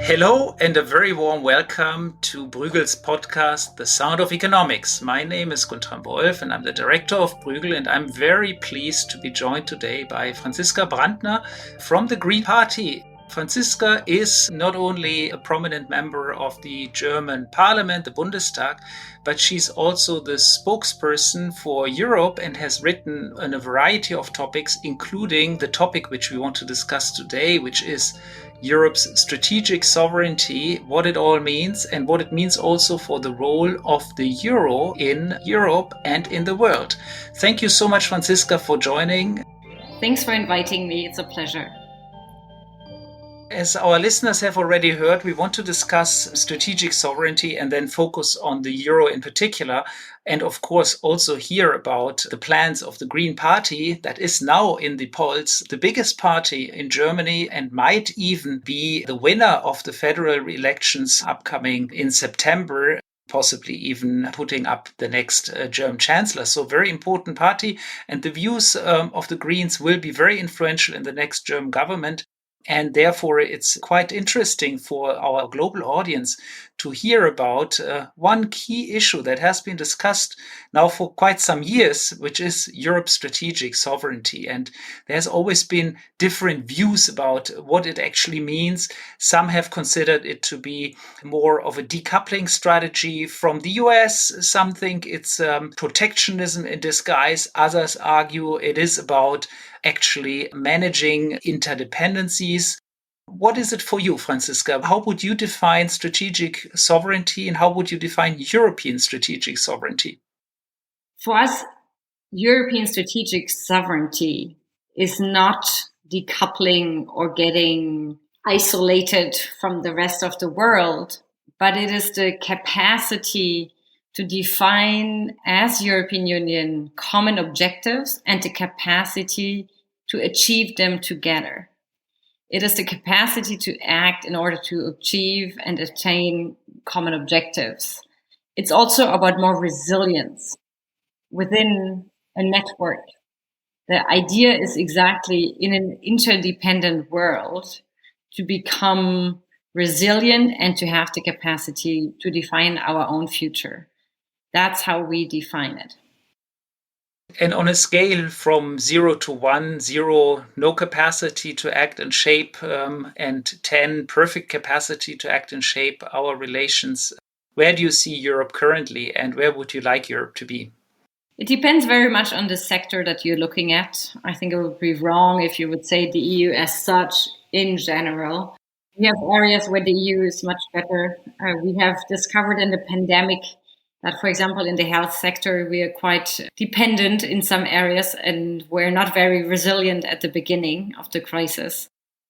Hello and a very warm welcome to Bruegel's podcast, The Sound of Economics. My name is Guntram Wolf and I'm the director of Bruegel, and I'm very pleased to be joined today by Franziska Brandner from the Green Party. Franziska is not only a prominent member of the German parliament, the Bundestag, but she's also the spokesperson for Europe and has written on a variety of topics, including the topic which we want to discuss today, which is Europe's strategic sovereignty, what it all means, and what it means also for the role of the euro in Europe and in the world. Thank you so much, Franziska, for joining. Thanks for inviting me. It's a pleasure. As our listeners have already heard, we want to discuss strategic sovereignty and then focus on the euro in particular. And of course, also hear about the plans of the Green Party that is now in the polls, the biggest party in Germany, and might even be the winner of the federal elections upcoming in September, possibly even putting up the next German chancellor. So very important party. And the views of the Greens will be very influential in the next German government. And therefore, it's quite interesting for our global audience to hear about one key issue that has been discussed now for quite some years, which is Europe's strategic sovereignty. And there's always been different views about what it actually means. Some have considered it to be more of a decoupling strategy from the US. Some think it's protectionism in disguise. Others argue it is about actually managing interdependencies. What is it for you, Franziska? How would you define strategic sovereignty and how would you define European strategic sovereignty? For us, European strategic sovereignty is not decoupling or getting isolated from the rest of the world, but it is the capacity to define as European Union common objectives and the capacity to achieve them together. It is the capacity to act in order to achieve and attain common objectives. It's also about more resilience within a network. The idea is exactly in an interdependent world to become resilient and to have the capacity to define our own future. That's how we define it. And on a scale from 0 to 1, 0, no capacity to act and shape, and 10, perfect capacity to act and shape our relations, where do you see Europe currently and where would you like Europe to be? It depends very much on the sector that you're looking at. I think it would be wrong if you would say the EU as such in general. We have areas where the EU is much better. We have discovered in the pandemic that, for example, in the health sector, we are quite dependent in some areas and we're not very resilient at the beginning of the crisis.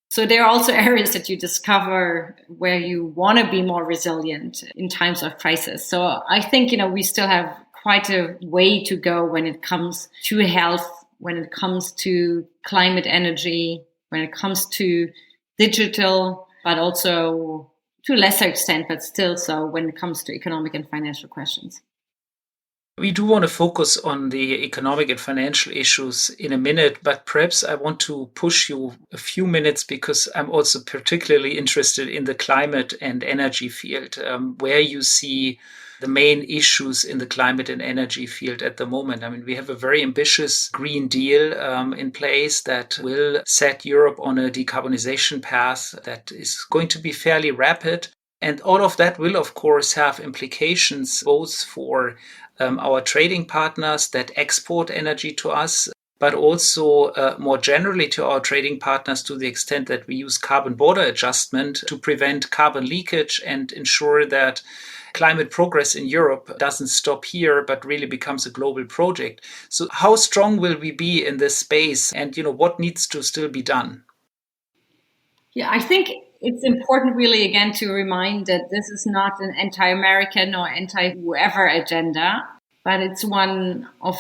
So there are also areas that you discover where you want to be more resilient in times of crisis. So I think, we still have quite a way to go when it comes to health, when it comes to climate energy, when it comes to digital, but also to a lesser extent, but still so when it comes to economic and financial questions. We do want to focus on the economic and financial issues in a minute, but perhaps I want to push you a few minutes because I'm also particularly interested in the climate and energy field, where you see the main issues in the climate and energy field at the moment. I mean, we have a very ambitious Green Deal in place that will set Europe on a decarbonization path that is going to be fairly rapid. And all of that will, of course, have implications both for our trading partners that export energy to us, but also more generally to our trading partners to the extent that we use carbon border adjustment to prevent carbon leakage and ensure that climate progress in Europe doesn't stop here, but really becomes a global project. So how strong will we be in this space and, what needs to still be done? Yeah, I think it's important really again to remind that this is not an anti-American or anti-whoever agenda, but it's one of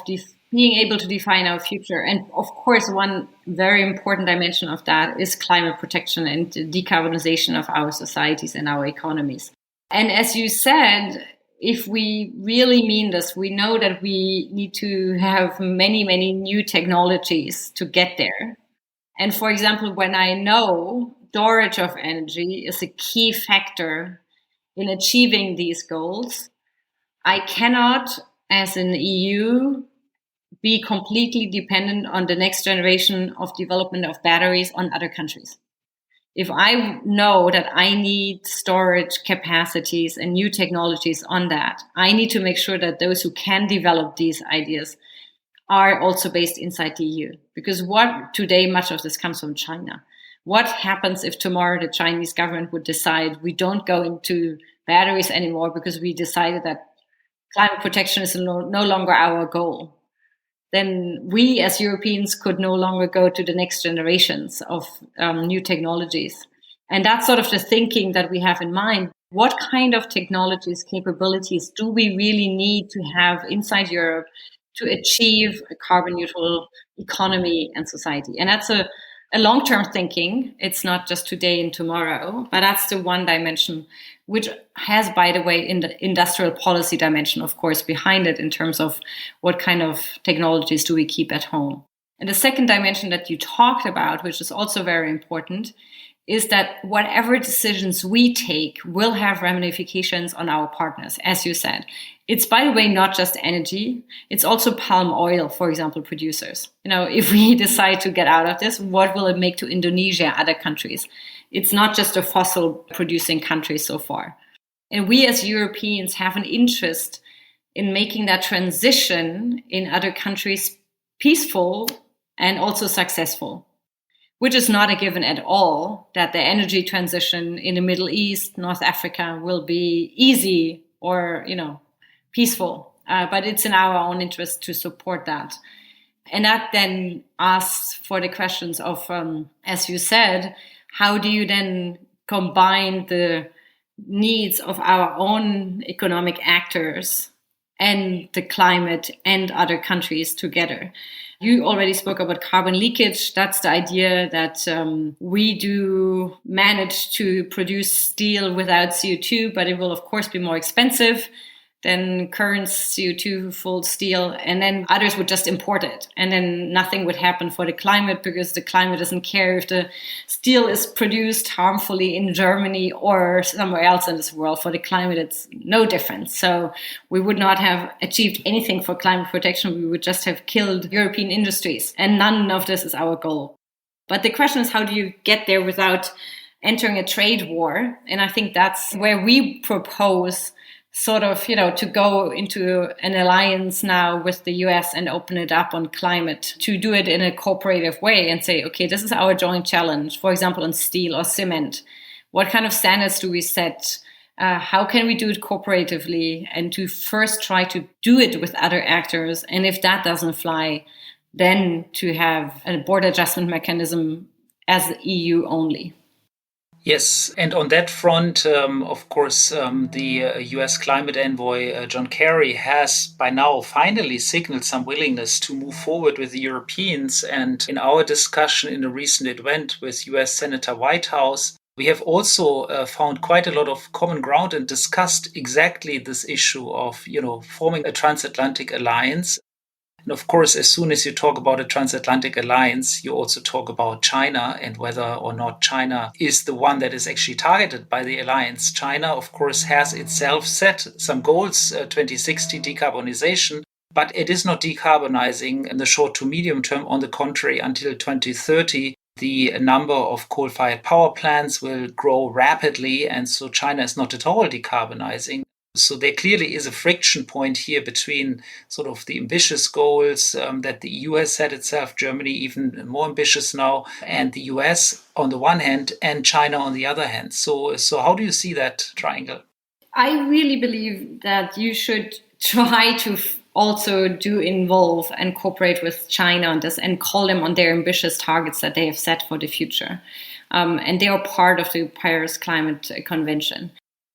being able to define our future. And of course, one very important dimension of that is climate protection and decarbonization of our societies and our economies. And as you said, if we really mean this, we know that we need to have many, many new technologies to get there. And for example, when I know storage of energy is a key factor in achieving these goals, I cannot, as an EU, be completely dependent on the next generation of development of batteries on other countries. If I know that I need storage capacities and new technologies on that, I need to make sure that those who can develop these ideas are also based inside the EU. Because what today, much of this comes from China. What happens if tomorrow the Chinese government would decide we don't go into batteries anymore because we decided that climate protection is no longer our goal? Then we as Europeans could no longer go to the next generations of new technologies. And that's sort of the thinking that we have in mind. What kind of technologies, capabilities do we really need to have inside Europe to achieve a carbon neutral economy and society? And that's a long-term thinking. It's not just today and tomorrow, but that's the one dimension, which has, by the way, in the industrial policy dimension, of course, behind it in terms of what kind of technologies do we keep at home. And the second dimension that you talked about, which is also very important, is that whatever decisions we take will have ramifications on our partners, as you said. It's, by the way, not just energy. It's also palm oil, for example, producers. If we decide to get out of this, what will it make to Indonesia, other countries? It's not just a fossil producing country so far. And we as Europeans have an interest in making that transition in other countries peaceful and also successful, which is not a given at all that the energy transition in the Middle East, North Africa will be easy or, peaceful. But it's in our own interest to support that. And that then asks for the questions of, as you said, how do you then combine the needs of our own economic actors and the climate and other countries together? You already spoke about carbon leakage. That's the idea that we do manage to produce steel without CO2, but it will, of course, be more expensive than current CO2 full steel. And then others would just import it. And then nothing would happen for the climate because the climate doesn't care if the steel is produced harmfully in Germany or somewhere else in this world. For the climate, it's no difference. So we would not have achieved anything for climate protection. We would just have killed European industries. And none of this is our goal. But the question is, how do you get there without entering a trade war? And I think that's where we propose sort of, to go into an alliance now with the US and open it up on climate, to do it in a cooperative way and say, okay, this is our joint challenge, for example, on steel or cement. What kind of standards do we set? How can we do it cooperatively? And to first try to do it with other actors. And if that doesn't fly, then to have a border adjustment mechanism as the EU only. Yes, and on that front, of course, the US climate envoy, John Kerry, has by now finally signaled some willingness to move forward with the Europeans. And in our discussion in a recent event with US Senator Whitehouse, we have also found quite a lot of common ground and discussed exactly this issue of, forming a transatlantic alliance. And of course, as soon as you talk about a transatlantic alliance, you also talk about China and whether or not China is the one that is actually targeted by the alliance. China, of course, has itself set some goals, 2060 decarbonization, but it is not decarbonizing in the short to medium term. On the contrary, until 2030, the number of coal-fired power plants will grow rapidly. And so China is not at all decarbonizing. So there clearly is a friction point here between sort of the ambitious goals that the EU has set itself, Germany even more ambitious now, and the US on the one hand, and China on the other hand. So how do you see that triangle? I really believe that you should try to also do involve and cooperate with China on this and call them on their ambitious targets that they have set for the future. And they are part of the Paris Climate Convention.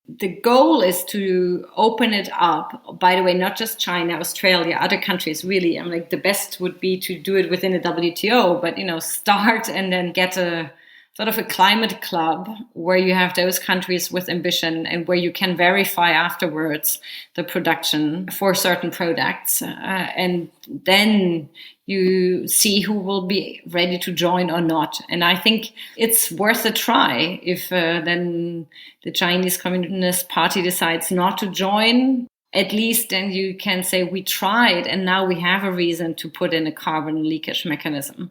The goal is to open it up, by the way, not just China, Australia, other countries, really. The best would be to do it within the WTO, but, start and then get a sort of a climate club where you have those countries with ambition and where you can verify afterwards the production for certain products. And then you see who will be ready to join or not. And I think it's worth a try if then the Chinese Communist Party decides not to join. At least then you can say we tried and now we have a reason to put in a carbon leakage mechanism.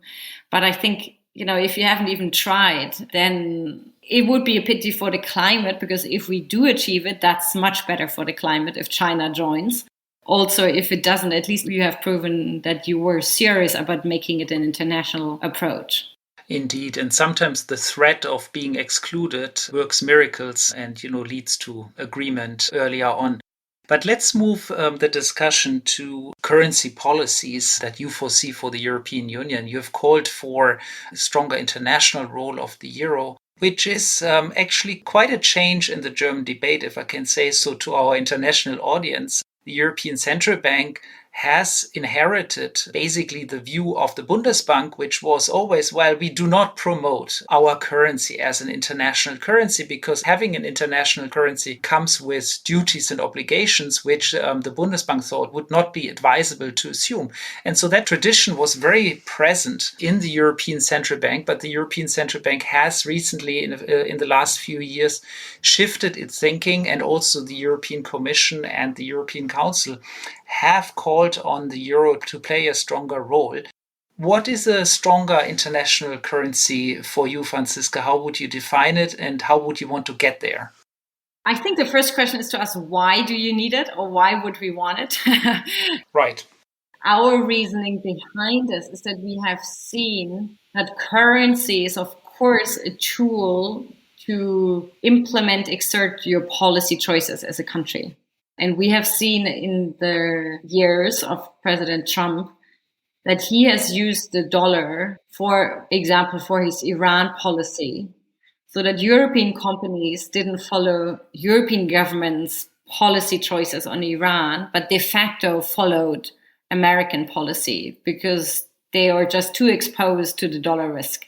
But I think, if you haven't even tried, then it would be a pity for the climate, because if we do achieve it, that's much better for the climate if China joins. Also, if it doesn't, at least you have proven that you were serious about making it an international approach. Indeed. And sometimes the threat of being excluded works miracles and, leads to agreement earlier on. But let's move the discussion to currency policies that you foresee for the European Union. You have called for a stronger international role of the euro, which is actually quite a change in the German debate, if I can say so, to our international audience. The European Central Bank has inherited basically the view of the Bundesbank, which was always, we do not promote our currency as an international currency, because having an international currency comes with duties and obligations, which the Bundesbank thought would not be advisable to assume. And so that tradition was very present in the European Central Bank, but the European Central Bank has recently, in the last few years, shifted its thinking, and also the European Commission and the European Council have called on the euro to play a stronger role. What is a stronger international currency for you, Franziska? How would you define it and how would you want to get there? I think the first question is to ask, why do you need it, or why would we want it? Right. Our reasoning behind this is that we have seen that currency is, of course, a tool to exert your policy choices as a country. And we have seen in the years of President Trump that he has used the dollar, for example, for his Iran policy, so that European companies didn't follow European governments' policy choices on Iran, but de facto followed American policy because they are just too exposed to the dollar risk.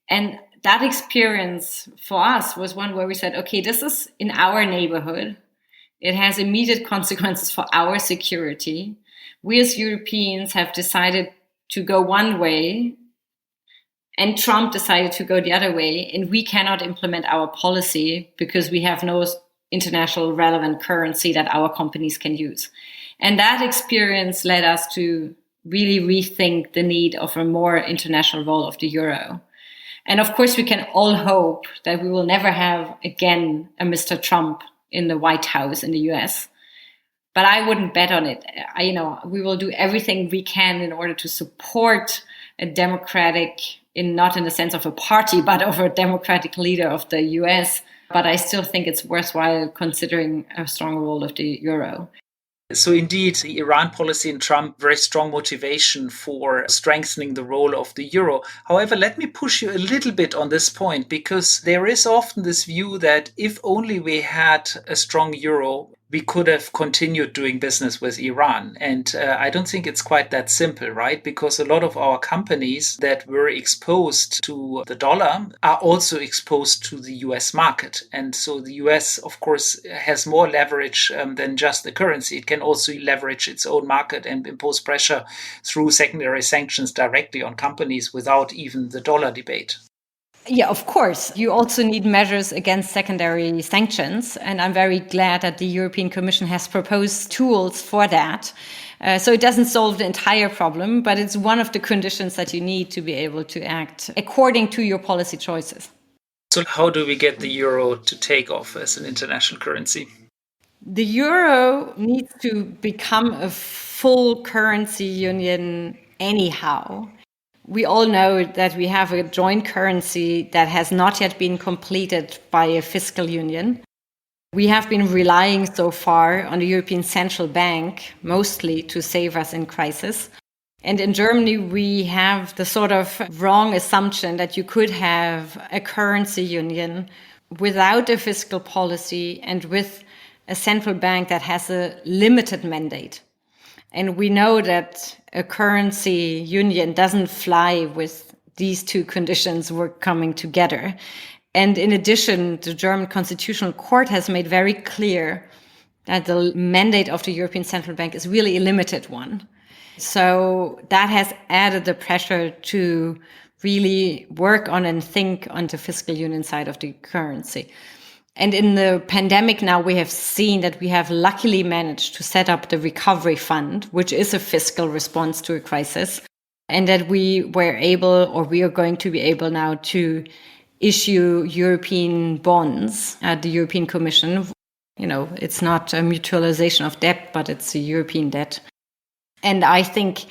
And that experience for us was one where we said, okay, this is in our neighborhood. It has immediate consequences for our security. We as Europeans have decided to go one way, and Trump decided to go the other way, and we cannot implement our policy because we have no international relevant currency that our companies can use. And that experience led us to really rethink the need of a more international role of the euro. And of course, we can all hope that we will never have again a Mr. Trump in the White House in the US. But I wouldn't bet on it. We will do everything we can in order to support a democratic, not in the sense of a party, but of a democratic leader of the US. But I still think it's worthwhile considering a strong role of the euro. So indeed, the Iran policy and Trump, very strong motivation for strengthening the role of the euro. However, let me push you a little bit on this point, because there is often this view that if only we had a strong euro, we could have continued doing business with Iran. And I don't think it's quite that simple, right? Because a lot of our companies that were exposed to the dollar are also exposed to the US market. And so the US, of course, has more leverage than just the currency. It can also leverage its own market and impose pressure through secondary sanctions directly on companies without even the dollar debate. Yeah, of course. You also need measures against secondary sanctions. And I'm very glad that the European Commission has proposed tools for that. So it doesn't solve the entire problem, but it's one of the conditions that you need to be able to act according to your policy choices. So how do we get the euro to take off as an international currency? The euro needs to become a full currency union anyhow. We all know that we have a joint currency that has not yet been completed by a fiscal union. We have been relying so far on the European Central Bank, mostly to save us in crisis. And in Germany, we have the sort of wrong assumption that you could have a currency union without a fiscal policy and with a central bank that has a limited mandate. And we know that a currency union doesn't fly with these two conditions were coming together. And in addition, the German Constitutional Court has made very clear that the mandate of the European Central Bank is really a limited one. So that has added the pressure to really work on and think on the fiscal union side of the currency. And in the pandemic now, we have seen that we have luckily managed to set up the recovery fund, which is a fiscal response to a crisis, and that we were able, or we are going to be able now to issue European bonds at the European Commission. You know, it's not a mutualization of debt, but it's a European debt. And I think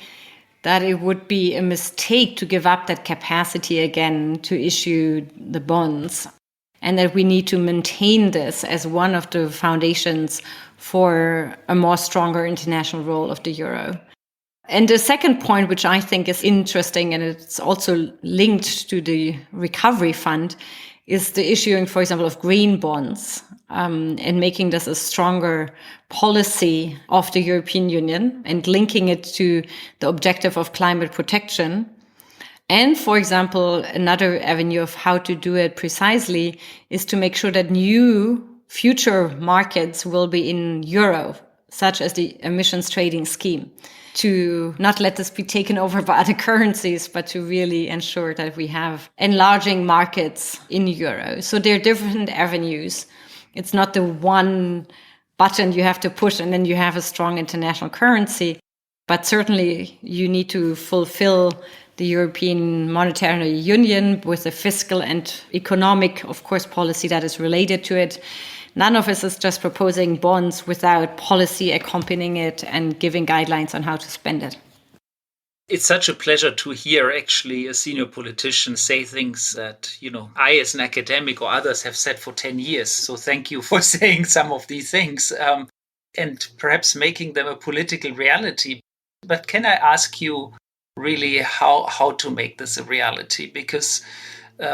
that it would be a mistake to give up that capacity again to issue the bonds, and that we need to maintain this as one of the foundations for a more stronger international role of the euro. And the second point, which I think is interesting, and it's also linked to the recovery fund, is the issuing, for example, of green bonds, and making this a stronger policy of the European Union and linking it to the objective of climate protection. And, for example, another avenue of how to do it precisely is to make sure that new future markets will be in euro, such as the emissions trading scheme, to not let this be taken over by other currencies, but to really ensure that we have enlarging markets in euro. So there are different avenues. It's not the one button you have to push and then you have a strong international currency, but certainly you need to fulfill the European Monetary Union with a fiscal and economic, of course, policy that is related to it. None of us is just proposing bonds without policy accompanying it and giving guidelines on how to spend it. It's such a pleasure to hear actually a senior politician say things that, I as an academic or others have said for 10 years. So thank you for saying some of these things and perhaps making them a political reality. But can I ask you really how to make this a reality? Because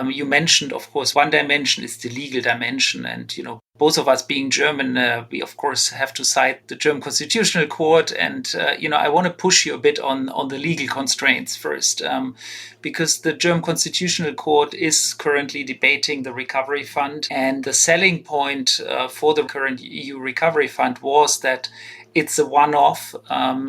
you mentioned, of course, one dimension is the legal dimension. And, both of us being German, we, of course, have to cite the German Constitutional Court. And, I want to push you a bit on the legal constraints first, because the German Constitutional Court is currently debating the recovery fund. And the selling point for the current EU recovery fund was that it's a one-off,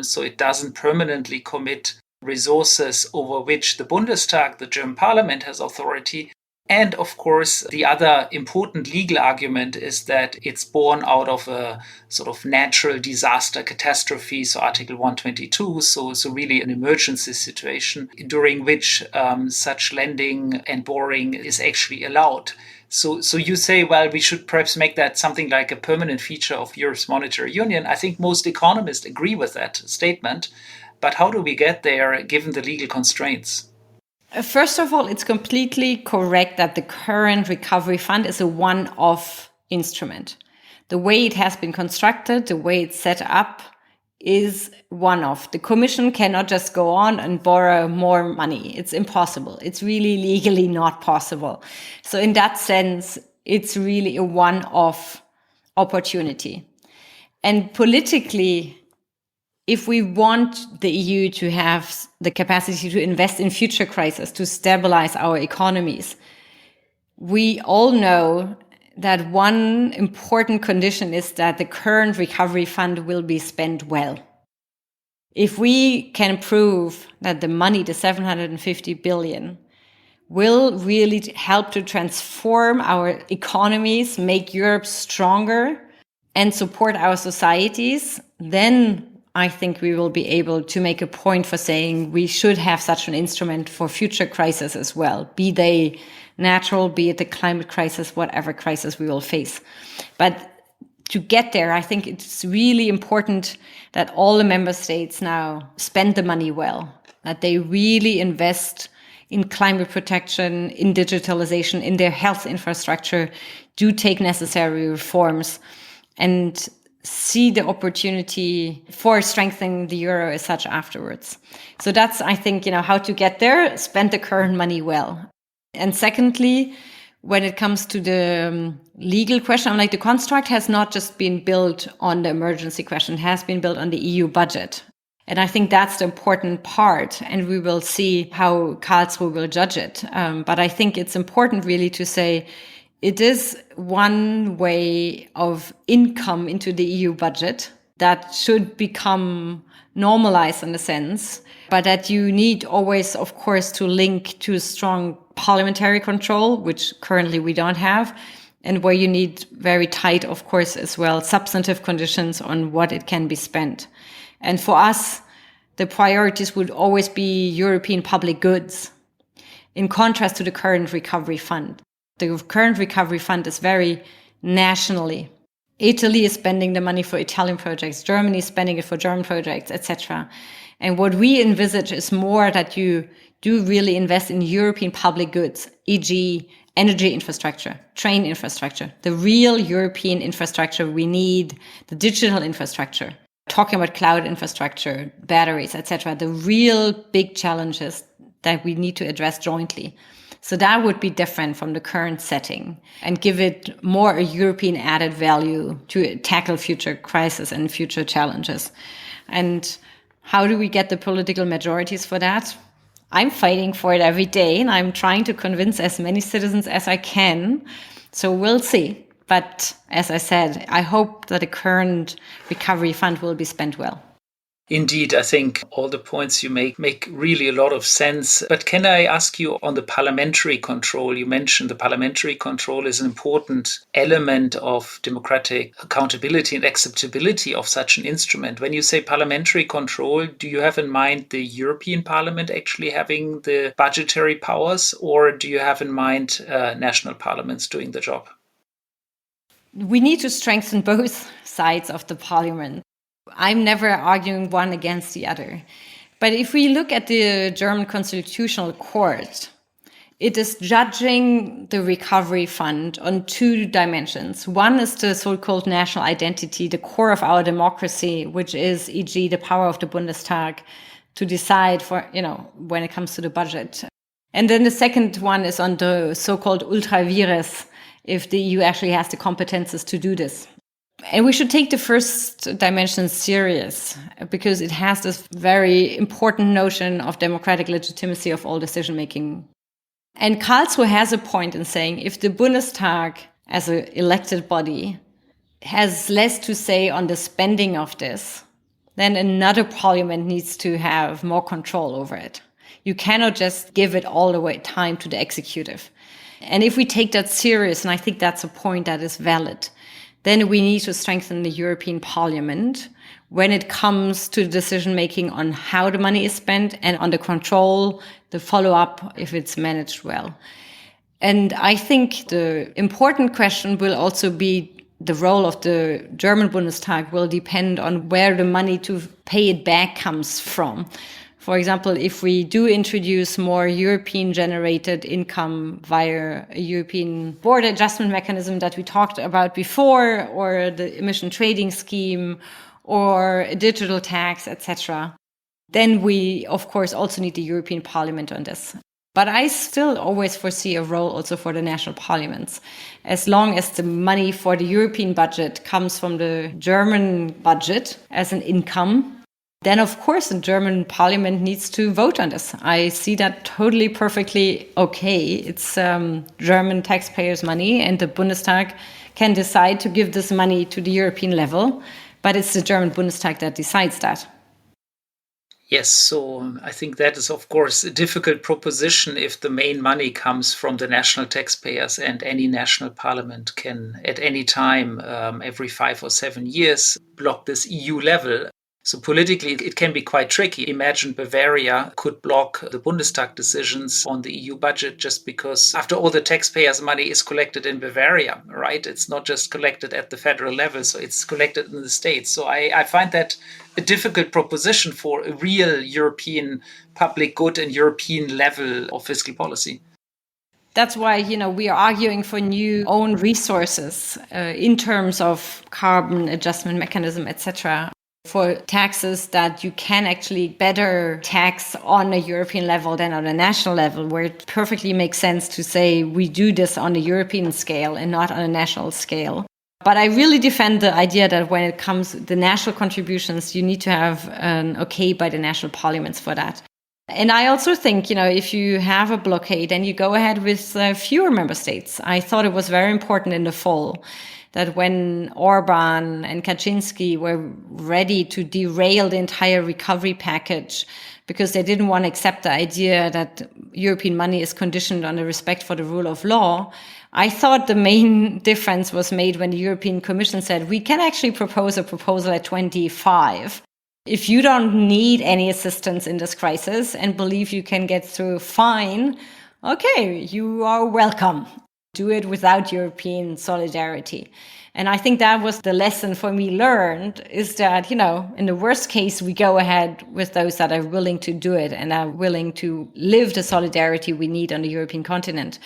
so it doesn't permanently commit resources over which the Bundestag, the German parliament, has authority. And of course, the other important legal argument is that it's born out of a sort of natural disaster catastrophe, so Article 122, so really an emergency situation during which such lending and borrowing is actually allowed. So you say, well, we should perhaps make that something like a permanent feature of Europe's monetary union. I think most economists agree with that statement. But how do we get there given the legal constraints? First of all, it's completely correct that the current recovery fund is a one-off instrument. The way it has been constructed, the way it's set up is one-off. The Commission cannot just go on and borrow more money. It's impossible. It's really legally not possible. So in that sense, it's really a one-off opportunity. And politically, if we want the EU to have the capacity to invest in future crises, to stabilize our economies, we all know that one important condition is that the current recovery fund will be spent well. If we can prove that the money, the 750 billion, will really help to transform our economies, make Europe stronger, and support our societies, then I think we will be able to make a point for saying we should have such an instrument for future crises as well, be they natural, be it the climate crisis, whatever crisis we will face. But to get there, I think it's really important that all the member states now spend the money well, that they really invest in climate protection, in digitalization, in their health infrastructure, do take necessary reforms, and see the opportunity for strengthening the euro as such afterwards. So that's, I think, how to get there, spend the current money well. And secondly, when it comes to the legal question, the construct has not just been built on the emergency question, it has been built on the EU budget. And I think that's the important part. And we will see how Karlsruhe will judge it. But I think it's important really to say it is one way of income into the EU budget that should become normalized in a sense, but that you need always, of course, to link to strong parliamentary control, which currently we don't have, and where you need very tight, of course, as well, substantive conditions on what it can be spent. And for us, the priorities would always be European public goods, in contrast to the current recovery fund. The current recovery fund is very nationally. Italy is spending the money for Italian projects, Germany is spending it for German projects, etc. And what we envisage is more that you do really invest in European public goods, e.g., energy infrastructure, train infrastructure, the real European infrastructure we need, the digital infrastructure, talking about cloud infrastructure, batteries, etc., the real big challenges that we need to address jointly. So that would be different from the current setting and give it more a European added value to tackle future crises and future challenges. And how do we get the political majorities for that? I'm fighting for it every day, and I'm trying to convince as many citizens as I can. So we'll see. But as I said, I hope that the current recovery fund will be spent well. Indeed, I think all the points you make really a lot of sense. But can I ask you on the parliamentary control? You mentioned the parliamentary control is an important element of democratic accountability and acceptability of such an instrument. When you say parliamentary control, do you have in mind the European Parliament actually having the budgetary powers, or do you have in mind national parliaments doing the job? We need to strengthen both sides of the parliament. I'm never arguing one against the other. But if we look at the German Constitutional Court, it is judging the recovery fund on two dimensions. One is the so-called national identity, the core of our democracy, which is, e.g., the power of the Bundestag to decide for, when it comes to the budget. And then the second one is on the so-called ultra vires, if the EU actually has the competences to do this. And we should take the first dimension serious because it has this very important notion of democratic legitimacy of all decision making. And Karlsruhe has a point in saying if the Bundestag as an elected body has less to say on the spending of this, then another parliament needs to have more control over it. You cannot just give it all the way time to the executive. And if we take that serious, and I think that's a point that is valid, then we need to strengthen the European Parliament when it comes to decision-making on how the money is spent and on the control, the follow-up, if it's managed well. And I think the important question will also be the role of the German Bundestag will depend on where the money to pay it back comes from. For example, if we do introduce more European-generated income via a European border adjustment mechanism that we talked about before, or the emission trading scheme, or a digital tax, etc., then we, of course, also need the European Parliament on this. But I still always foresee a role also for the national parliaments. As long as the money for the European budget comes from the German budget as an income, then, of course, the German parliament needs to vote on this. I see that totally perfectly okay. It's German taxpayers' money, and the Bundestag can decide to give this money to the European level, but it's the German Bundestag that decides that. Yes, so I think that is, of course, a difficult proposition if the main money comes from the national taxpayers and any national parliament can, at any time, every 5 or 7 years, block this EU level. So politically, it can be quite tricky. Imagine Bavaria could block the Bundestag decisions on the EU budget just because, after all, the taxpayers' money is collected in Bavaria, right? It's not just collected at the federal level, so it's collected in the states. So I find that a difficult proposition for a real European public good and European level of fiscal policy. That's why, we are arguing for new own resources in terms of carbon adjustment mechanism, etc., for taxes that you can actually better tax on a European level than on a national level, where it perfectly makes sense to say we do this on a European scale and not on a national scale. But I really defend the idea that when it comes to the national contributions, you need to have an okay by the national parliaments for that. And I also think, if you have a blockade and you go ahead with fewer member states, I thought it was very important in the fall that when Orban and Kaczynski were ready to derail the entire recovery package because they didn't want to accept the idea that European money is conditioned on the respect for the rule of law, I thought the main difference was made when the European Commission said, we can actually propose a proposal at 25. If you don't need any assistance in this crisis and believe you can get through fine, okay, you are welcome. Do it without European solidarity. And I think that was the lesson for me learned, is that, in the worst case, we go ahead with those that are willing to do it and are willing to live the solidarity we need on the European continent.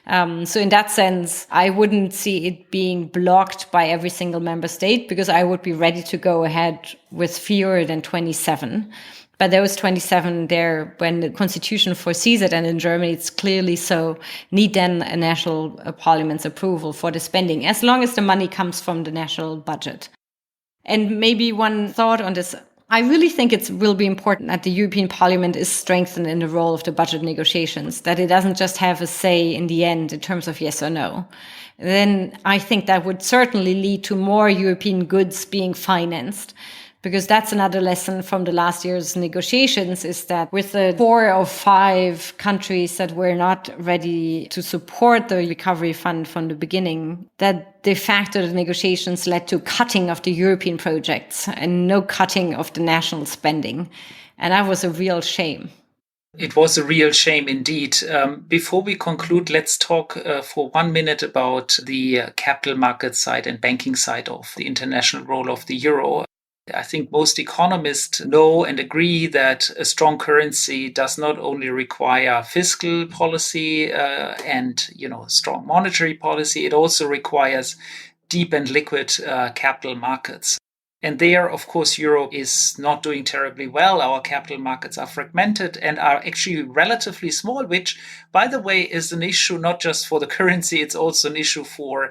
So in that sense, I wouldn't see it being blocked by every single member state, because I would be ready to go ahead with fewer than 27. But there was 27 there when the constitution foresees it, and in Germany it's clearly so, need then a national parliament's approval for the spending, as long as the money comes from the national budget. And maybe one thought on this, I really think it will be important that the European Parliament is strengthened in the role of the budget negotiations, that it doesn't just have a say in the end in terms of yes or no. Then I think that would certainly lead to more European goods being financed. Because that's another lesson from the last year's negotiations, is that with the 4 of 5 countries that were not ready to support the recovery fund from the beginning, that de facto the negotiations led to cutting of the European projects and no cutting of the national spending. And that was a real shame. It was a real shame indeed. Before we conclude, let's talk for 1 minute about the capital market side and banking side of the international role of the euro. I think most economists know and agree that a strong currency does not only require fiscal policy and strong monetary policy, it also requires deep and liquid capital markets. And there, of course, Europe is not doing terribly well. Our capital markets are fragmented and are actually relatively small, which, by the way, is an issue not just for the currency, it's also an issue for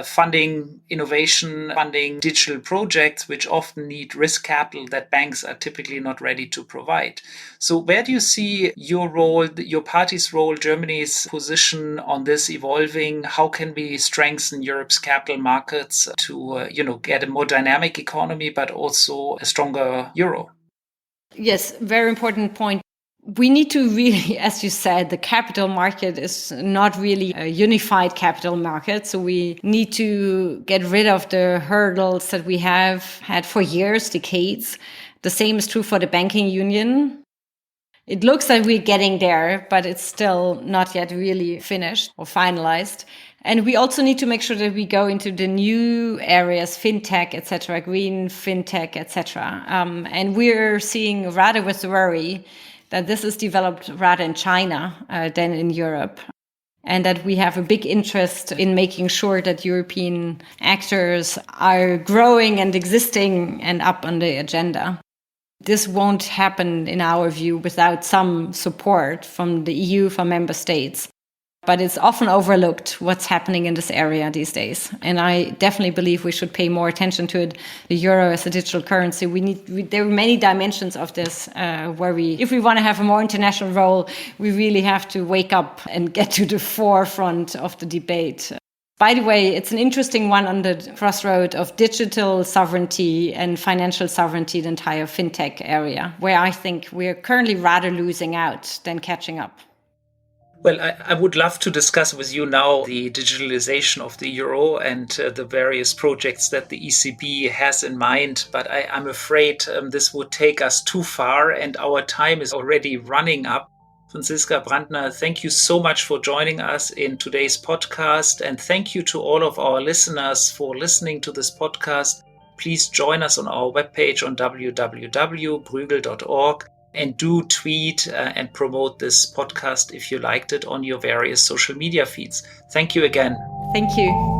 funding innovation, funding digital projects, which often need risk capital that banks are typically not ready to provide. So where do you see your role, your party's role, Germany's position on this evolving? How can we strengthen Europe's capital markets to, get a more dynamic economy, but also a stronger euro? Yes, very important point. We need to really, as you said, the capital market is not really a unified capital market. So we need to get rid of the hurdles that we have had for years, decades. The same is true for the banking union. It looks like we're getting there, but it's still not yet really finished or finalized. And we also need to make sure that we go into the new areas, fintech, etc., green fintech, etc. And we're seeing rather with worry that this is developed rather in China than in Europe, and that we have a big interest in making sure that European actors are growing and existing and up on the agenda. This won't happen, in our view, without some support from the EU, from member states. But it's often overlooked what's happening in this area these days. And I definitely believe we should pay more attention to it. The euro as a digital currency, there are many dimensions of this where if we want to have a more international role, we really have to wake up and get to the forefront of the debate. By the way, it's an interesting one on the crossroad of digital sovereignty and financial sovereignty, the entire fintech area, where I think we're currently rather losing out than catching up. Well, I would love to discuss with you now the digitalization of the euro and the various projects that the ECB has in mind, but I'm afraid this would take us too far and our time is already running up. Franziska Brandner, thank you so much for joining us in today's podcast, and thank you to all of our listeners for listening to this podcast. Please join us on our webpage on www.bruegel.org. And do tweet and promote this podcast if you liked it on your various social media feeds. Thank you again. Thank you.